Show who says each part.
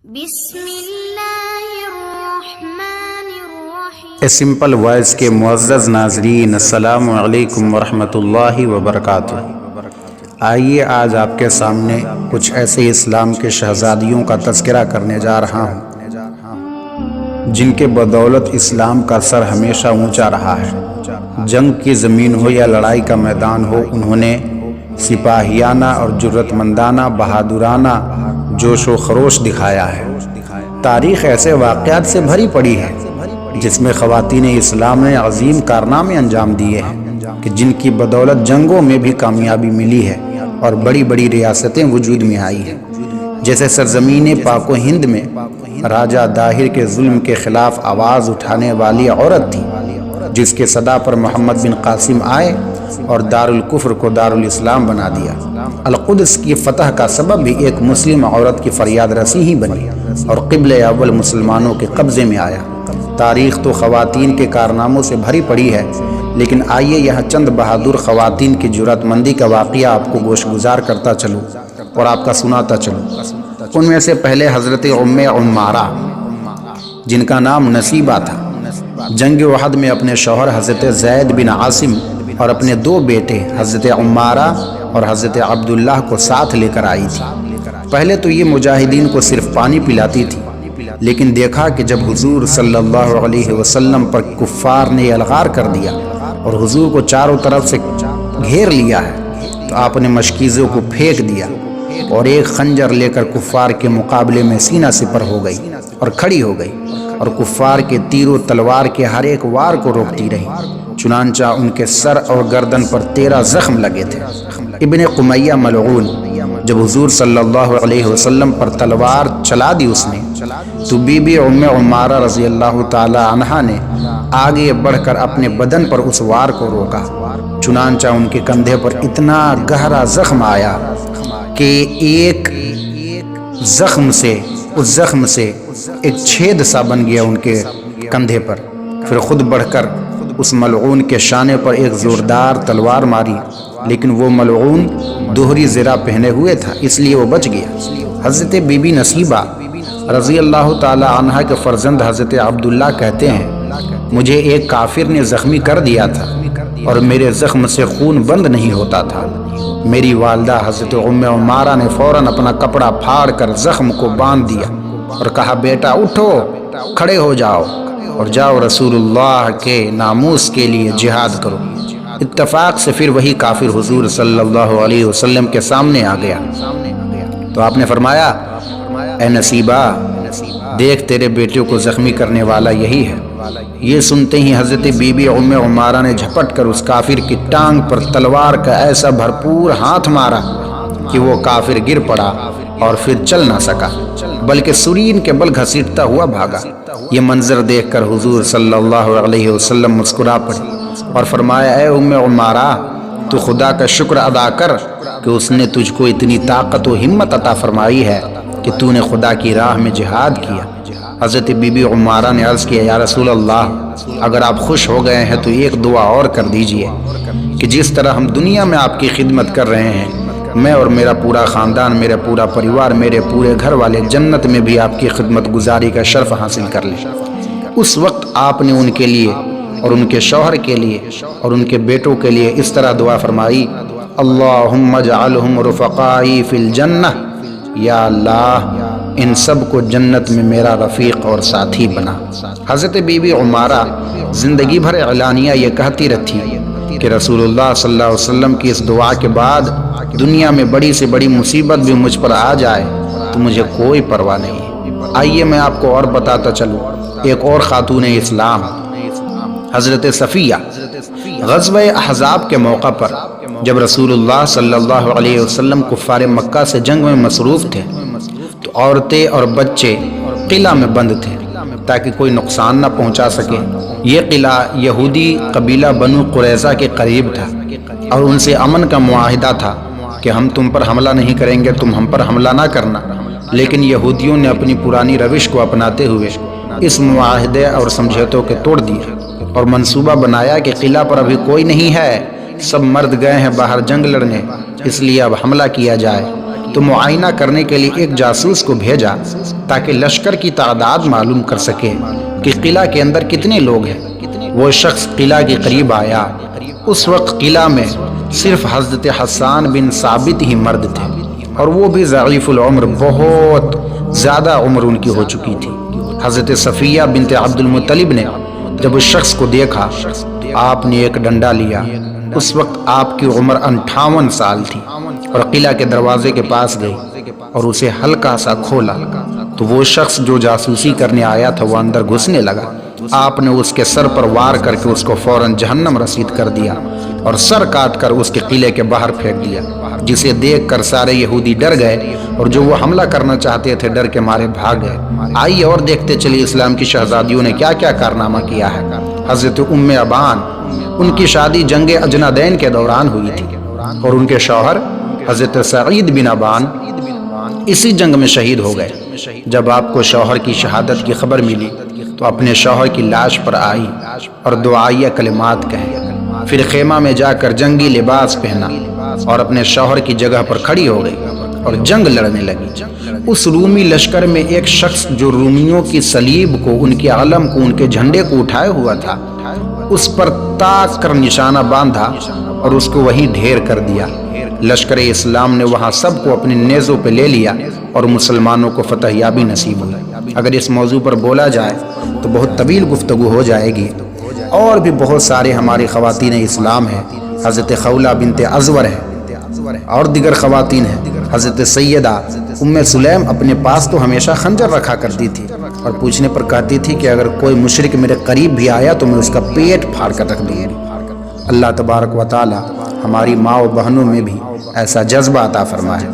Speaker 1: بسم اللہ الرحمن الرحیم۔
Speaker 2: اے سمپل وائس کے معزز ناظرین، السلام علیکم ورحمۃ اللہ وبرکاتہ۔ آئیے آج آپ کے سامنے کچھ ایسے اسلام کے شہزادیوں کا تذکرہ کرنے جا رہا ہوں جن کے بدولت اسلام کا سر ہمیشہ اونچا رہا ہے۔ جنگ کی زمین ہو یا لڑائی کا میدان ہو، انہوں نے سپاہیانہ اور جرت مندانہ بہادرانہ جوش و خروش دکھایا ہے۔ تاریخ ایسے واقعات سے بھری پڑی ہے جس میں خواتین اسلام نے عظیم کارنامے انجام دیے ہیں کہ جن کی بدولت جنگوں میں بھی کامیابی ملی ہے اور بڑی بڑی ریاستیں وجود میں آئی ہیں۔ جیسے سرزمین پاک و ہند میں راجہ داہر کے ظلم کے خلاف آواز اٹھانے والی عورت تھی جس کے صدا پر محمد بن قاسم آئے اور دارالکفر کو دارالاسلام بنا دیا۔ القدس کی فتح کا سبب بھی ایک مسلم عورت کی فریاد رسی ہی بنی اور قبلہ اول مسلمانوں کے قبضے میں آیا۔ تاریخ تو خواتین کے کارناموں سے بھری پڑی ہے، لیکن آئیے یہاں چند بہادر خواتین کی جرات مندی کا واقعہ آپ کو گوش گزار کرتا چلوں اور آپ کا سناتا چلوں۔ ان میں سے پہلے حضرت ام عمارہ، جن کا نام نصیبہ تھا، جنگ احد میں اپنے شوہر حضرت زید بن عاصم اور اپنے دو بیٹے حضرت عمارہ اور حضرت عبداللہ کو ساتھ لے کر آئی تھی۔ پہلے تو یہ مجاہدین کو صرف پانی پلاتی تھی، لیکن دیکھا کہ جب حضور صلی اللہ علیہ وسلم پر کفار نے الغار کر دیا اور حضور کو چاروں طرف سے گھیر لیا ہے، تو آپ نے مشکیزوں کو پھینک دیا اور ایک خنجر لے کر کفار کے مقابلے میں سینہ سپر ہو گئی اور کھڑی ہو گئی اور کفار کے تیر و تلوار کے ہر ایک وار کو روکتی رہی۔ چنانچہ ان کے سر اور گردن پر 13 زخم لگے تھے۔ ابن قمیہ ملعون، جب حضور صلی اللہ علیہ وسلم پر تلوار چلا دی اس نے، تو بی بی ام عمارہ رضی اللہ تعالی عنہا نے آگے بڑھ کر اپنے بدن پر اس وار کو روکا۔ چنانچہ ان کے کندھے پر اتنا گہرا زخم آیا کہ ایک زخم سے ایک چھید سا بن گیا ان کے کندھے پر۔ پھر خود بڑھ کر اس ملعون کے شانے پر ایک زوردار تلوار ماری، لیکن وہ ملعون دوہری زرہ پہنے ہوئے تھا، اس لیے وہ بچ گیا۔ حضرت بی بی نصیبہ رضی اللہ تعالی عنہ کے فرزند حضرت عبداللہ کہتے ہیں، مجھے ایک کافر نے زخمی کر دیا تھا اور میرے زخم سے خون بند نہیں ہوتا تھا۔ میری والدہ حضرت ام عمارہ نے فوراً اپنا کپڑا پھاڑ کر زخم کو باندھ دیا اور کہا، بیٹا اٹھو، کھڑے ہو جاؤ اور جاؤ رسول اللہ کے ناموس کے لیے جہاد کرو۔ اتفاق سے پھر وہی کافر حضور صلی اللہ علیہ وسلم کے سامنے آ گیا تو آپ نے فرمایا، اے نصیبہ، دیکھ تیرے بیٹے کو زخمی کرنے والا یہی ہے۔ یہ سنتے ہی حضرت بی بی ام عمارہ نے جھپٹ کر اس کافر کی ٹانگ پر تلوار کا ایسا بھرپور ہاتھ مارا کہ وہ کافر گر پڑا اور پھر چل نہ سکا، بلکہ سرین کے بل گھسیٹتا ہوا بھاگا۔ یہ منظر دیکھ کر حضور صلی اللہ علیہ وسلم مسکرا پڑے اور فرمایا، اے ام عمارہ، تو خدا کا شکر ادا کر کہ اس نے تجھ کو اتنی طاقت و ہمت عطا فرمائی ہے کہ تو نے خدا کی راہ میں جہاد کیا۔ حضرت بی بی عمارہ نے عرض کیا، یا رسول اللہ، اگر آپ خوش ہو گئے ہیں تو ایک دعا اور کر دیجئے کہ جس طرح ہم دنیا میں آپ کی خدمت کر رہے ہیں، میں اور میرا پورا خاندان، میرا پورا پریوار، میرے پورے گھر والے جنت میں بھی آپ کی خدمت گزاری کا شرف حاصل کر لیں۔ اس وقت آپ نے ان کے لیے اور ان کے شوہر کے لیے اور ان کے بیٹوں کے لیے اس طرح دعا فرمائی، اللہم اجعلہم رفقائی فی الجنہ، یا اللہ ان سب کو جنت میں میرا رفیق اور ساتھی بنا۔ حضرت بی بی عمارہ زندگی بھر اعلانیہ یہ کہتی رہتی کہ رسول اللہ صلی اللہ علیہ وسلم کی اس دعا کے بعد دنیا میں بڑی سے بڑی مصیبت بھی مجھ پر آ جائے تو مجھے کوئی پرواہ نہیں۔ آئیے میں آپ کو اور بتاتا چلوں ایک اور خاتون اسلام، حضرت صفیہ۔ غزوہ احزاب کے موقع پر جب رسول اللہ صلی اللہ علیہ وسلم کفار مکہ سے جنگ میں مصروف تھے تو عورتیں اور بچے قلعہ میں بند تھے تاکہ کوئی نقصان نہ پہنچا سکے۔ یہ قلعہ یہودی قبیلہ بنو قریظہ کے قریب تھا اور ان سے امن کا معاہدہ تھا کہ ہم تم پر حملہ نہیں کریں گے، تم ہم پر حملہ نہ کرنا۔ لیکن یہودیوں نے اپنی پرانی روش کو اپناتے ہوئے اس معاہدے اور سمجھوتوں کے توڑ دیا اور منصوبہ بنایا کہ قلعہ پر ابھی کوئی نہیں ہے، سب مرد گئے ہیں باہر جنگ لڑنے، اس لیے اب حملہ کیا جائے تو معائنہ کرنے کے لیے ایک جاسوس کو بھیجا تاکہ لشکر کی تعداد معلوم کر سکے کہ قلعہ کے اندر کتنے لوگ ہیں۔ وہ شخص قلعہ کے قریب آیا۔ اس وقت قلعہ میں صرف حضرت حسان بن ثابت ہی مرد تھے، اور وہ بھی ضعیف العمر، بہت زیادہ عمر ان کی ہو چکی تھی۔ حضرت صفیہ بنت عبد المطلب نے جب اس شخص کو دیکھا، آپ نے ایک ڈنڈا لیا۔ اس وقت آپ کی عمر 58 سال تھی، اور قلعہ کے دروازے کے پاس گئی اور اسے ہلکا سا کھولا تو وہ شخص جو جاسوسی کرنے آیا تھا وہ اندر گھسنے لگا۔ آپ نے اس کے سر پر وار کر کے اس کو فوراً جہنم رسید کر دیا اور سر کاٹ کر اس کے قلعے کے باہر پھینک دیا، جسے دیکھ کر سارے یہودی ڈر گئے، اور جو وہ حملہ کرنا چاہتے تھے ڈر کے مارے بھاگ گئے۔ آئیے اور دیکھتے چلیے اسلام کی شہزادیوں نے کیا کیا کارنامہ کیا ہے۔ حضرت ام ابان، ان کی شادی جنگ اجنادین کے دوران ہوئی تھی، اور ان کے شوہر حضرت سعید بن ابان اسی جنگ میں شہید ہو گئے۔ جب آپ کو شوہر کی شہادت کی خبر ملی تو اپنے شوہر کی لاش پر آئی اور دعائیہ کلمات کہے، پھر خیمہ میں جا کر جنگی لباس پہنا اور اپنے شوہر کی جگہ پر کھڑی ہو گئی اور جنگ لڑنے لگی۔ اس رومی لشکر میں ایک شخص جو رومیوں کی صلیب کو، ان کے علم کو، ان کے جھنڈے کو اٹھائے ہوا تھا، اس پر تاک کر نشانہ باندھا اور اس کو وہیں ڈھیر کر دیا۔ لشکر اسلام نے وہاں سب کو اپنے نیزوں پہ لے لیا اور مسلمانوں کو فتح یابی نصیب ہوئی۔ اگر اس موضوع پر بولا جائے تو بہت طویل گفتگو ہو جائے گی، اور بھی بہت سارے ہماری خواتین اسلام ہیں۔ حضرت خولہ بنت ازور ہے اور دیگر خواتین ہیں۔ حضرت سیدہ ام سلیم اپنے پاس تو ہمیشہ خنجر رکھا کرتی تھی، اور پوچھنے پر کہتی تھی کہ اگر کوئی مشرک میرے قریب بھی آیا تو میں اس کا پیٹ پھاڑ کر رکھ دوں گی۔ اللہ تبارک و تعالی ہماری ماں و بہنوں میں بھی ایسا جذبہ عطا فرمائے۔